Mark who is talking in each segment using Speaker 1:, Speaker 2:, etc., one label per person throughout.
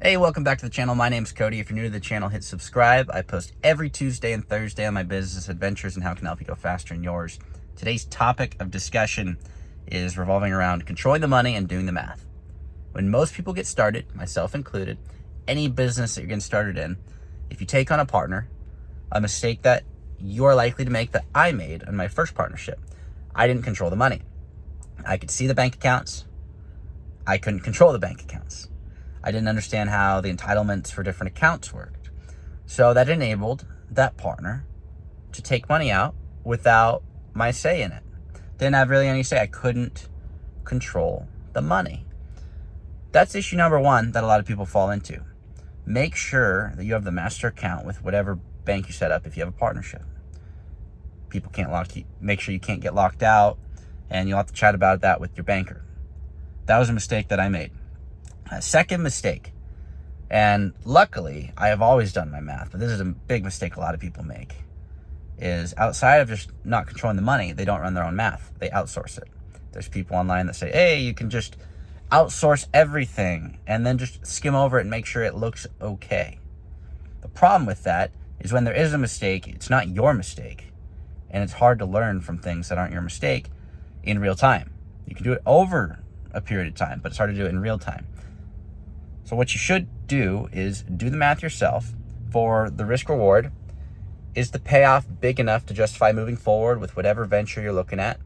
Speaker 1: Hey, welcome back to the channel. My name's Cody. If you're new to the channel, hit subscribe. I post every Tuesday and Thursday on my business adventures and how I can help you go faster in yours. Today's topic of discussion is revolving around controlling the money and doing the math. When most people get started, myself included, any business that you're getting started in, if you take on a partner, a mistake that you're likely to make that I made in my first partnership, I didn't control the money. I could see the bank accounts. I couldn't control the bank accounts. I didn't understand how the entitlements for different accounts worked. So that enabled that partner to take money out without my say in it. Didn't have really any say. I couldn't control the money. That's issue number one that a lot of people fall into. Make sure that you have the master account with whatever bank you set up if you have a partnership. People can't lock you. Make sure you can't get locked out, and you'll have to chat about that with your banker. That was a mistake that I made. Second mistake, and luckily I have always done my math, but this is a big mistake a lot of people make, is outside of just not controlling the money, they don't run their own math. They outsource it. There's people online that say, hey, you can just outsource everything and then just skim over it and make sure it looks okay. The problem with that is when there is a mistake, it's not your mistake, and it's hard to learn from things that aren't your mistake in real time. You can do it over a period of time, but it's hard to do it in real time. So what you should do is do the math yourself for the risk reward. Is the payoff big enough to justify moving forward with whatever venture you're looking at?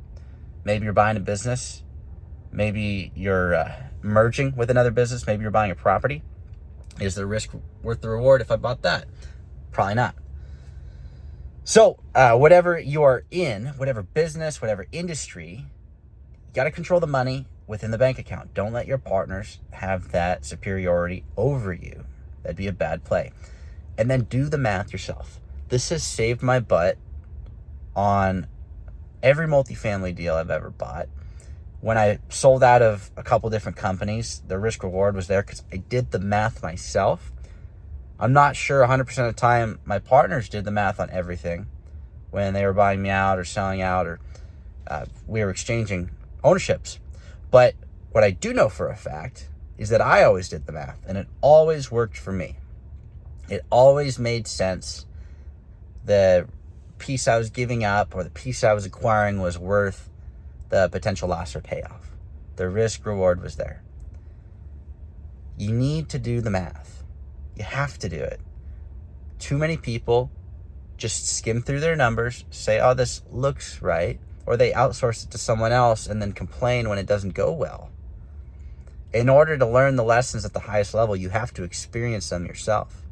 Speaker 1: Maybe you're buying a business. Maybe you're merging with another business. Maybe you're buying a property. Is the risk worth the reward if I bought that? Probably not. So whatever you are in, whatever business, whatever industry, you got to control the money within the bank account. Don't let your partners have that superiority over you. That'd be a bad play. And then do the math yourself. This has saved my butt on every multifamily deal I've ever bought. When I sold out of a couple different companies, the risk reward was there because I did the math myself. I'm not sure 100% of the time my partners did the math on everything when they were buying me out or selling out, or we were exchanging ownerships. But what I do know for a fact is that I always did the math, and it always worked for me. It always made sense. The piece I was giving up or the piece I was acquiring was worth the potential loss or payoff. The risk reward was there. You need to do the math. You have to do it. Too many people just skim through their numbers, say, oh, this looks right, or they outsource it to someone else and then complain when it doesn't go well. In order to learn the lessons at the highest level, you have to experience them yourself.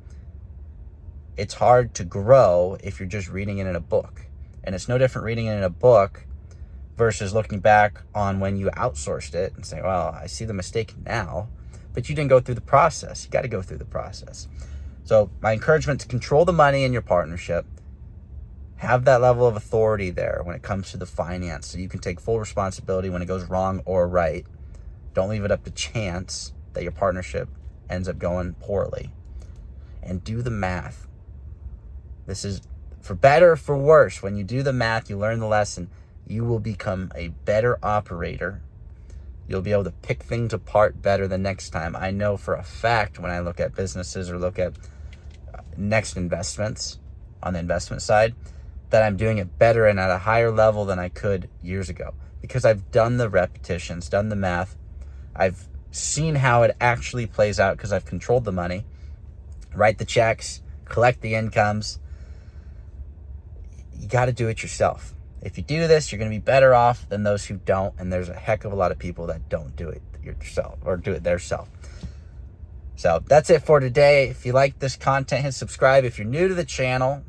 Speaker 1: It's hard to grow if you're just reading it in a book. And it's no different reading it in a book versus looking back on when you outsourced it and saying, well, I see the mistake now, but you didn't go through the process. You got to go through the process. So my encouragement to control the money in your partnership. Have that level of authority there when it comes to the finance, so you can take full responsibility when it goes wrong or right. Don't leave it up to chance that your partnership ends up going poorly. And do the math. This is for better or for worse. When you do the math, you learn the lesson. You will become a better operator. You'll be able to pick things apart better the next time. I know for a fact when I look at businesses or look at next investments on the investment side, that I'm doing it better and at a higher level than I could years ago, because I've done the repetitions, done the math. I've seen how it actually plays out because I've controlled the money, write the checks, collect the incomes. You got to do it yourself. If you do this, you're going to be better off than those who don't. And there's a heck of a lot of people that don't do it yourself or do it theirself. So that's it for today. If you like this content, hit subscribe. If you're new to the channel,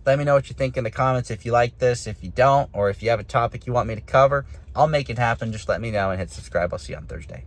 Speaker 1: let me know what you think in the comments. If you like this, if you don't, or if you have a topic you want me to cover, I'll make it happen. Just let me know and hit subscribe. I'll see you on Thursday.